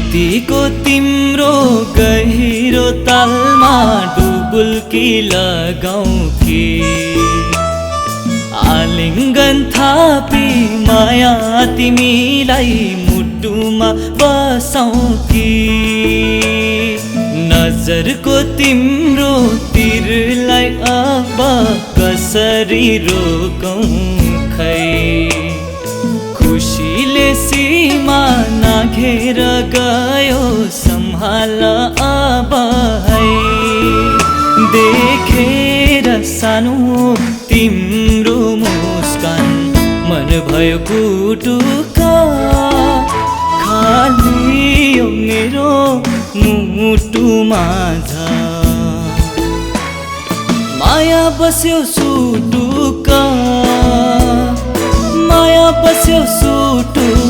प्रीतिको तिम्रो गहिरो तालमा डुबुल्की लगाऊ कि आलिङ्गन थापी माया तिमीलाई मुटुमा बसाऊ कि नजरको तिम्रो तिरलाई अब कसरी रोकौं खै खुशीले सीमा नाघेर गयो सम्हाल अब है देखेर सानो तिम्रो मुस्कान मन भयो कुटुका खाली यो मेरो मुटुमा माया बस्यो सुटुका माया बस्यो सुटुका